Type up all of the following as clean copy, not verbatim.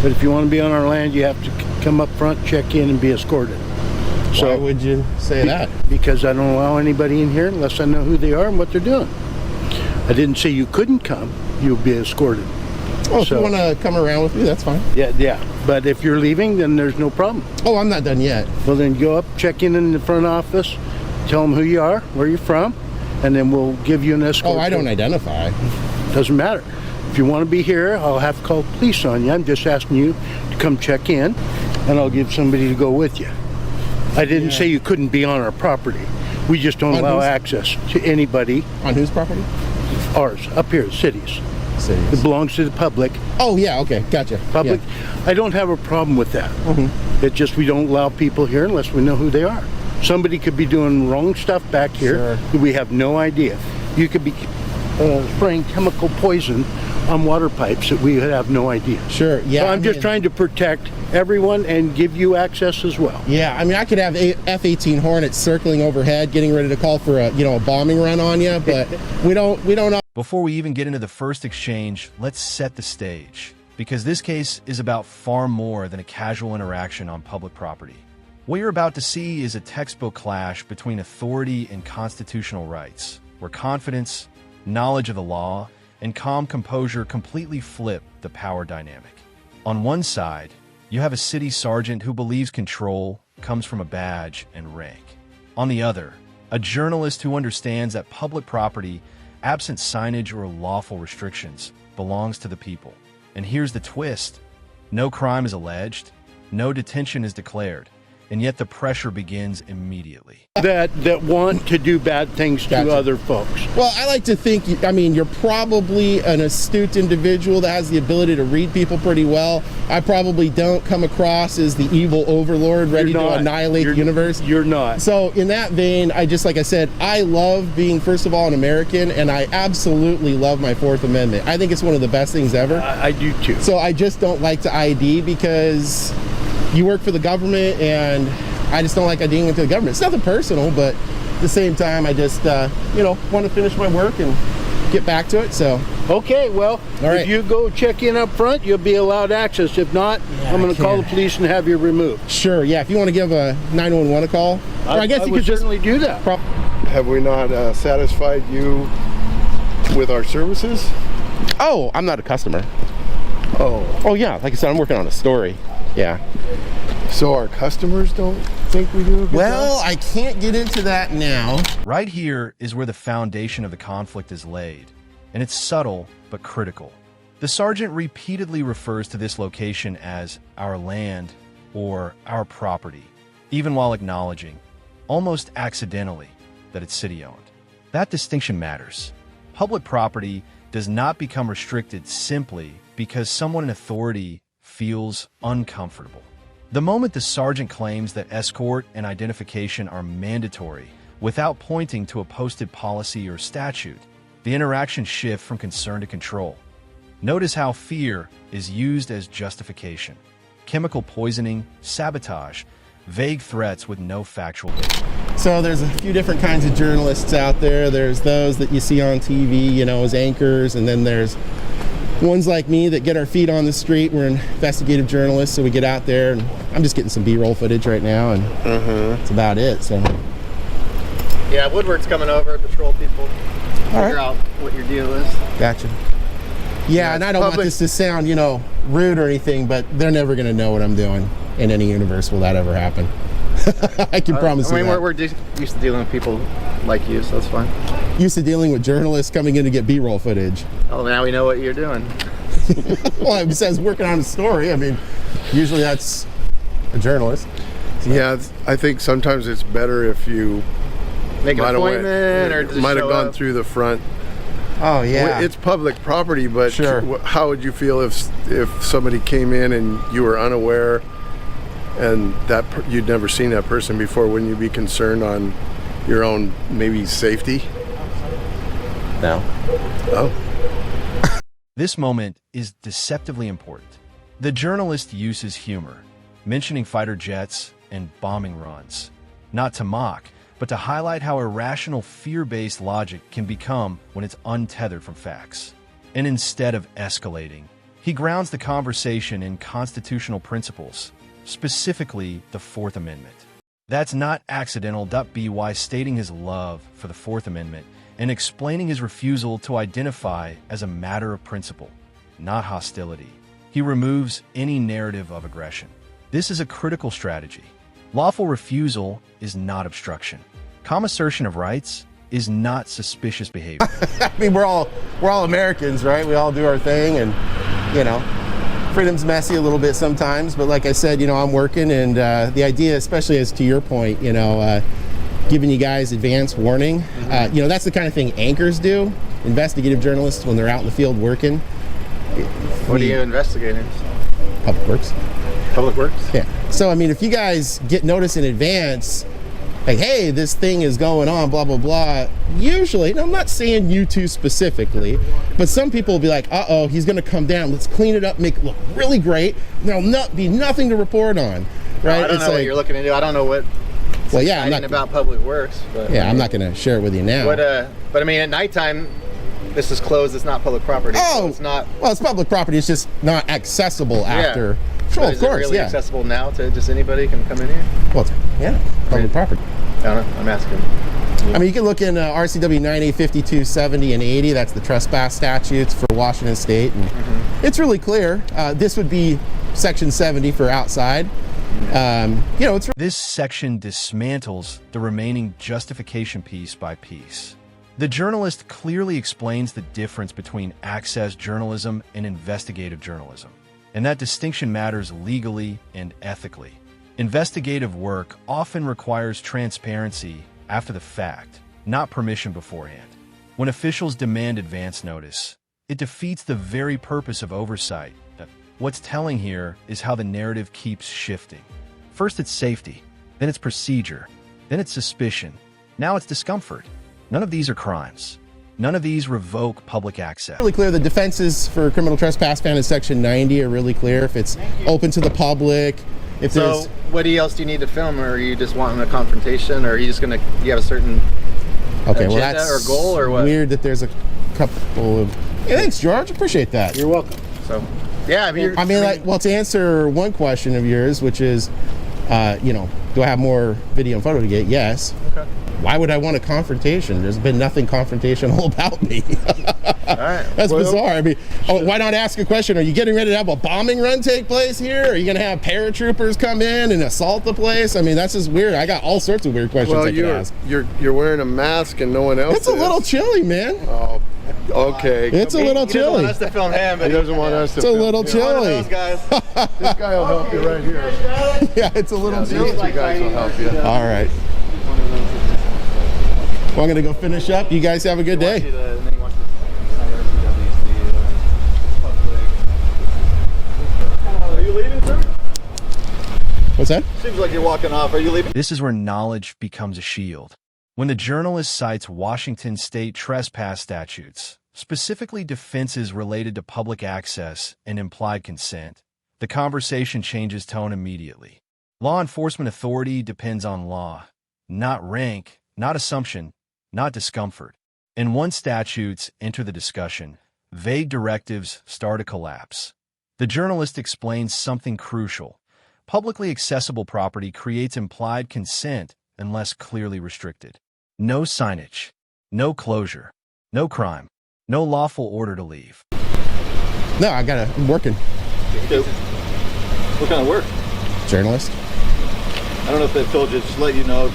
But if you want to be on our land, you have to come up front, check in, and be escorted. So, why would you say that? Because I don't allow anybody in here unless I know who they are and what they're doing. I didn't say you couldn't come. You'll be escorted. Oh, if you want to come around with me, that's fine. Yeah. But if you're leaving, then there's no problem. Oh, I'm not done yet. Well, then go up, check in the front office, tell them who you are, where you're from, and then we'll give you an escort. Oh, I don't identify. Doesn't matter. If you want to be here, I'll have to call police on you. I'm just asking you to come check in, and I'll give somebody to go with you. I didn't say you couldn't be on our property. We just don't allow access to anybody. On whose property? Ours, up here, the cities. It belongs to the public. Oh, yeah, okay, gotcha. Public. Yeah. I don't have a problem with that. It's just we don't allow people here unless we know who they are. Somebody could be doing wrong stuff back here that we have no idea. You could be spraying chemical poison on water pipes that we have no idea. Sure, yeah. So I'm just trying to protect everyone and give you access as well. Yeah, I mean, I could have F-18 Hornets circling overhead, getting ready to call for a bombing run on you, but we don't know. Before we even get into the first exchange, let's set the stage, because this case is about far more than a casual interaction on public property. What you're about to see is a textbook clash between authority and constitutional rights, where confidence, knowledge of the law, and calm composure completely flip the power dynamic. On one side, you have a city sergeant who believes control comes from a badge and rank. On the other, a journalist who understands that public property, absent signage or lawful restrictions, belongs to the people. And here's the twist. No crime is alleged, no detention is declared, and yet the pressure begins immediately. That want to do bad things to other folks. Well, I like to think, I mean, you're probably an astute individual that has the ability to read people pretty well. I probably don't come across as the evil overlord ready to annihilate the universe. You're not. So in that vein, like I said, I love being, first of all, an American, and I absolutely love my Fourth Amendment. I think it's one of the best things ever. I do too. So I just don't like to ID because you work for the government, and I just don't like IDing into the government. It's nothing personal, but at the same time, I just, want to finish my work and get back to it, so. Okay, well, if you go check in up front, you'll be allowed access. If not, I'm going to call the police and have you removed. Sure, yeah, if you want to give a 911 a call. I guess you could certainly do that. Have we not satisfied you with our services? Oh, I'm not a customer. Oh, yeah, like I said, I'm working on a story. Yeah. So our customers don't think we do a good job? I can't get into that now. Right here is where the foundation of the conflict is laid, and it's subtle but critical. The sergeant repeatedly refers to this location as our land or our property, even while acknowledging, almost accidentally, that it's city-owned. That distinction matters. Public property does not become restricted simply because someone in authority feels uncomfortable. The moment the sergeant claims that escort and identification are mandatory without pointing to a posted policy or statute, the interaction shifts from concern to control. Notice how fear is used as justification. Chemical poisoning, sabotage, vague threats with no factual basis. So there's a few different kinds of journalists out there. There's those that you see on TV, as anchors, and then there's ones like me that get our feet on the street. We're investigative journalists, so we get out there, and I'm just getting some B-roll footage right now, and that's about it. So. Yeah, Woodward's coming over, patrol people, figure out what your deal is. Gotcha. Yeah, and I don't want this to sound, rude or anything, but they're never going to know what I'm doing in any universe will that ever happen. I can promise you that. We're used to dealing with people like you, so that's fine. Used to dealing with journalists coming in to get B-roll footage. Oh, now we know what you're doing. Well, it says working on a story. I mean, usually that's a journalist. So. Yeah, I think sometimes it's better if you make an appointment or just might have gone up. through the front. Oh yeah, it's public property, but sure. How would you feel if somebody came in and you were unaware and that you'd never seen that person before? Wouldn't you be concerned on your own maybe safety? No. Oh. This moment is deceptively important. The journalist uses humor, mentioning fighter jets and bombing runs, not to mock, but to highlight how irrational fear-based logic can become when it's untethered from facts. And instead of escalating, He grounds the conversation in constitutional principles, specifically the Fourth Amendment. That's not accidental. By stating his love for the Fourth Amendment and explaining his refusal to identify as a matter of principle, not hostility. He removes any narrative of aggression. This is a critical strategy. Lawful refusal is not obstruction. Calm assertion of rights is not suspicious behavior. I mean, we're all Americans, right? We all do our thing, and you know, freedom's messy a little bit sometimes. But like I said, you know, I'm working, and the idea, especially as to your point, you know, giving you guys advance warning. You know, that's the kind of thing anchors do. Investigative journalists, when they're out in the field working. What are you investigating? Public Works. Public Works? Yeah. So I mean, if you guys get notice in advance, like, hey, this thing is going on, blah, blah, blah. Usually, and I'm not saying you two specifically, but some people will be like, uh-oh, he's going to come down. Let's clean it up, make it look really great. There'll be nothing to report on, right? I don't know what you're looking into. I don't know what. Well, yeah, I'm not about Public Works. But, yeah, I'm not going to share it with you now. But I mean, at nighttime, this is closed. It's not public property. Oh, so it's not. Well, it's public property. It's just not accessible after. Sure, of is course, it really yeah. accessible now to just anybody can come in here? Well, public property. I don't know. I'm asking. I mean, you can look in RCW 90, 52, 70, and 80. That's the trespass statutes for Washington State. And it's really clear. This would be Section 70 for outside. You know, This section dismantles the remaining justification piece by piece. The journalist clearly explains the difference between access journalism and investigative journalism, and that distinction matters legally and ethically. Investigative work often requires transparency after the fact, not permission beforehand. When officials demand advance notice, it defeats the very purpose of oversight. What's telling here is how the narrative keeps shifting. First it's safety, then it's procedure, then it's suspicion, now it's discomfort. None of these are crimes. None of these revoke public access. Really clear. The defenses for criminal trespass found in Section 90 are really clear. If it's open to the public, if So, what else do you need to film, or are you just wanting a confrontation, or are you just gonna? You have a certain agenda well, that's or goal, or what? Weird that there's a couple of. Yeah, thanks, George. Appreciate that. You're welcome. So, yeah, I mean, Well, to answer one question of yours, which is, you know, do I have more video and photo to get? Yes. Okay. Why would I want a confrontation? There's been nothing confrontational about me. All right. That's bizarre. I mean, why not ask a question? Are you getting ready to have a bombing run take place here? Are you going to have paratroopers come in and assault the place? I mean, that's just weird. I got all sorts of weird questions I could ask. You're wearing a mask and no one else It's a little chilly, man. Oh, okay. It's a little He doesn't chilly. want us to film him, but He doesn't want us to. It's a little One of chilly. those guys. This guy will help you right here. Yeah, it's a little These chilly. two guys will help you. All right. Well, I'm going to go finish up. You guys have a good day. Are you leaving, sir? What's that? Seems like you're walking off. Are you leaving? This is where knowledge becomes a shield. When the journalist cites Washington state trespass statutes, specifically defenses related to public access and implied consent, the conversation changes tone immediately. Law enforcement authority depends on law, not rank, not assumption, not discomfort. And once statutes enter the discussion, vague directives start to collapse. The journalist explains something crucial. Publicly accessible property creates implied consent unless clearly restricted. No signage, no closure, no crime, no lawful order to leave. No, I'm working. What kind of work? Journalist. I don't know if they've told you, just to let you know,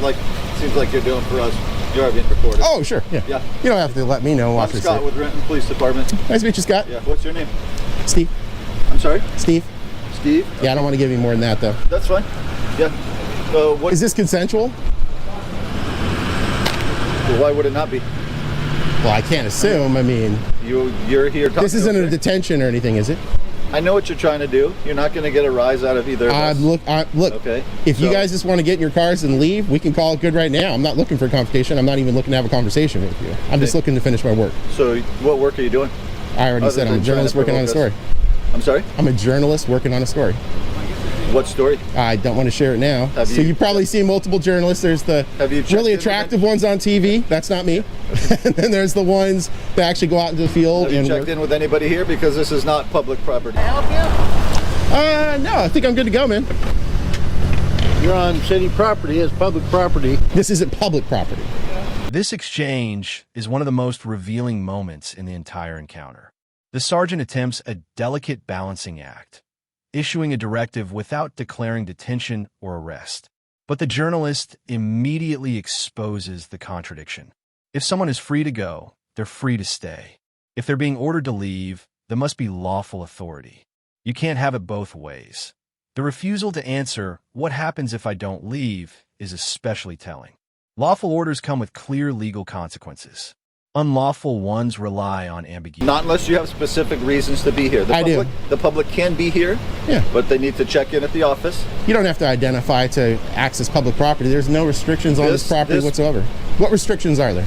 seems like you're doing for us. You are being recorded. Oh, sure. Yeah. Yeah. You don't have to let me know. I'm Watch Scott with Renton Police Department. Nice to meet you, Scott. Yeah. What's your name? Steve. I'm sorry? Steve. Steve? Yeah, I don't want to give you more than that, though. That's fine. Yeah. What? Is this consensual? Well, why would it not be? Well, I can't assume. I mean, You're here talking. this isn't a detention or anything, is it? I know what you're trying to do. You're not going to get a rise out of either of us. Look. Okay. If you So- guys just want to get in your cars and leave, we can call it good right now. I'm not looking for a confrontation. I'm not even looking to have a conversation with you. I'm just looking to finish my work. So what work are you doing? I already Other said I'm a than journalist trying to working on a story. provoke I'm sorry? I'm a journalist working on a story. What story? I don't want to share it now. Have So you- you've probably seen multiple journalists. There's the Have you checked really in with attractive ones on TV. That's not me. And then there's the ones that actually go out into the field Have you and checked work. in with anybody here? Because this is not public property. No, I think I'm good to go, man. You're on city property, it's public property. This isn't public property. This exchange is one of the most revealing moments in the entire encounter. The sergeant attempts a delicate balancing act, issuing a directive without declaring detention or arrest. But the journalist immediately exposes the contradiction. If someone is free to go, they're free to stay. If they're being ordered to leave, there must be lawful authority. You can't have it both ways. The refusal to answer, "What happens if I don't leave?" is especially telling. Lawful orders come with clear legal consequences. Unlawful ones rely on ambiguity. Not unless you have specific reasons to be here. do. The public can be here, Yeah. but they need to check in at the office. You don't have to identify to access public property. There's no restrictions on this property whatsoever. What restrictions are there?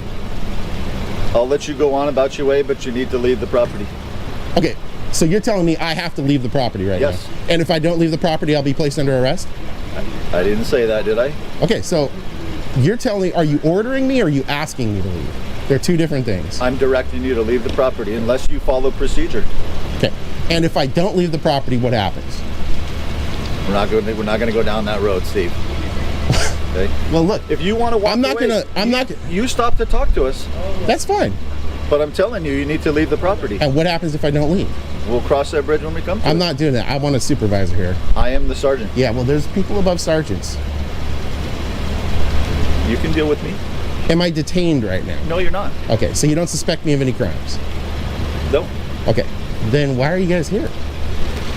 I'll let you go on about your way, but you need to leave the property. Okay, so you're telling me I have to leave the property right Yes. now? And if I don't leave the property, I'll be placed under arrest? I didn't say that, did I? Okay, so you're telling me, are you ordering me or are you asking me to leave? They're two different things. I'm directing you to leave the property unless you follow procedure. Okay, and if I don't leave the property, what happens? We're not going to go down that road, Steve. Okay? Well, look, If you want to walk I'm not away, gonna- I'm you- not- You stop to talk to us, that's fine. but I'm telling you, you need to leave the property. And what happens if I don't leave? We'll cross that bridge when we come to I'm it. not doing that. I want a supervisor here. I am the sergeant. Yeah, well, there's people above sergeants. You can deal with me. Am I detained right now? No, you're not. Okay, so you don't suspect me of any crimes? No. Okay, then why are you guys here?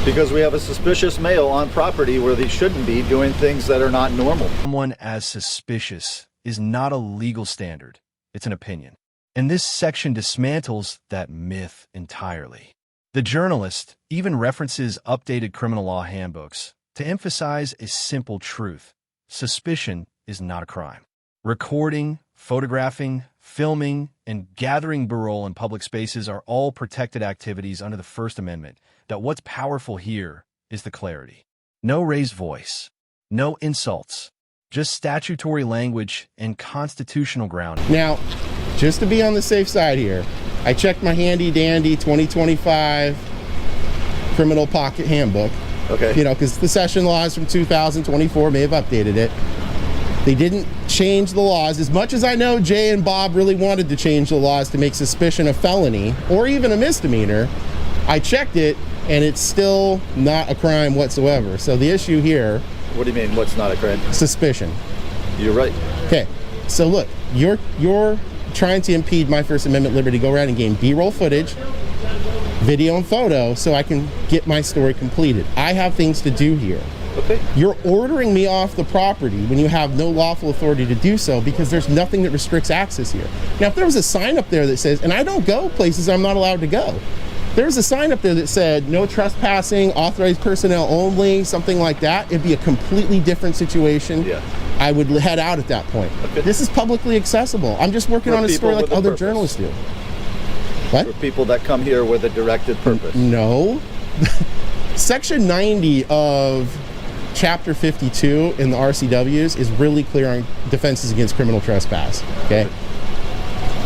Because we have a suspicious male on property where they shouldn't be doing things that are not normal. Someone as suspicious is not a legal standard. It's an opinion. And this section dismantles that myth entirely. The journalist even references updated criminal law handbooks to emphasize a simple truth. Suspicion is not a crime. Recording, photographing, filming, and gathering b-roll in public spaces are all protected activities under the First Amendment. That what's powerful here is the clarity. No raised voice, no insults, just statutory language and constitutional grounding. Now, just to be on the safe side here, I checked my handy dandy 2025 criminal pocket handbook. Okay. You know, because the session laws from 2024 may have updated it. They didn't change the laws. As much as I know Jay and Bob really wanted to change the laws to make suspicion a felony or even a misdemeanor, I checked it and it's still not a crime whatsoever. So the issue here, What do you mean, what's not a crime? suspicion. You're right. Okay, so look, you're trying to impede my First Amendment liberty to go around and gain B-roll footage, video and photo, so I can get my story completed. I have things to do here. Okay. You're ordering me off the property when you have no lawful authority to do so because there's nothing that restricts access here. Now, if there was a sign up there that says, and I don't go places I'm not allowed to go. There's a sign up there that said no trespassing, authorized personnel only, something like that. It'd be a completely different situation. Yeah. I would head out at that point. Okay. This is publicly accessible. I'm just working For on a story people like with a other purpose. journalists do. What? For people that come here with a directed purpose. No. Section 90 of Chapter 52 in the RCWs is really clear on defenses against criminal trespass. Okay.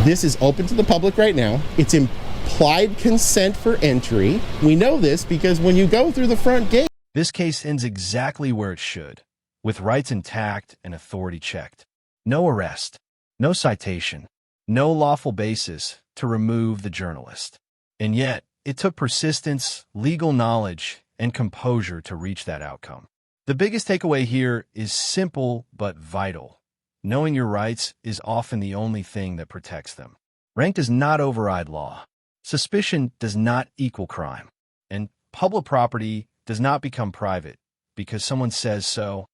This is open to the public right now. It's implied consent for entry. We know this because when you go through the front gate, This case ends exactly where it should, with rights intact and authority checked. No arrest, no citation, no lawful basis to remove the journalist. And yet, it took persistence, legal knowledge, and composure to reach that outcome. The biggest takeaway here is simple but vital. Knowing your rights is often the only thing that protects them. Rank does not override law. Suspicion does not equal crime. And public property does not become private because someone says so